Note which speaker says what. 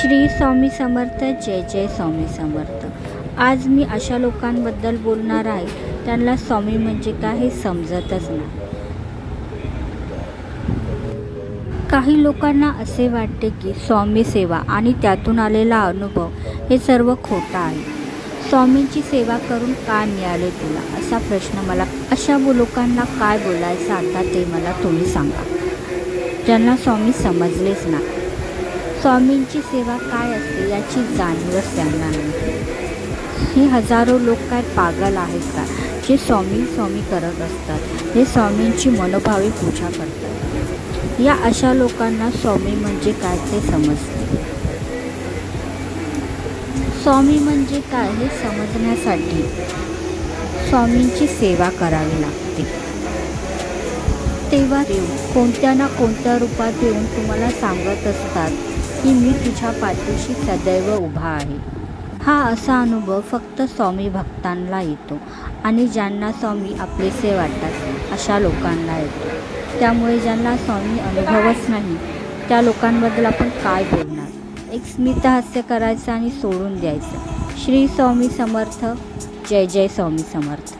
Speaker 1: श्री स्वामी समर्थ. जय जय स्वामी समर्थ. आज मी अशा लोकांबद्दल बोलणार आहे त्यांना स्वामी म्हणजे काय हे समजतच नाही. काही लोकांना असे वाटते की स्वामी सेवा आणि त्यातून आलेला अनुभव हे सर्व खोटा आहे. स्वामींची सेवा करून काय मिळाले तुला, असा प्रश्न मला अशा लोकांना काय बोलायचं आता ते मला तुम्ही सांगा, ज्यांना स्वामी समजलेच नाही. स्वामींची सेवा काय असते याची जाणीवच त्यांना नाही. हे हजारो लोक काय पागल आहेत का जे स्वामी स्वामी करत असतात, हे स्वामींची मनोभावे पूजा करतात. या अशा लोकांना स्वामी म्हणजे काय ते समजते. स्वामी म्हणजे काय हे समजण्यासाठी स्वामींची सेवा करावी लागते. तेव्हा देव कोणत्या ना कोणत्या रूपात येऊन तुम्हाला सांगत असतात की मी तुझ्या पाठीशी सदैव उभा आहे. हा असा अनुभव फक्त स्वामी भक्तांना येतो आणि ज्यांना स्वामी आपलेसे वाटतात अशा लोकांना येतो. त्यामुळे ज्यांना स्वामी अनुभवच नाही त्या लोकांबद्दल आपण काय बोलणार. एक स्मितहास्य करायचं आणि सोडून द्यायचं. श्री स्वामी समर्थ. जय जय स्वामी समर्थ.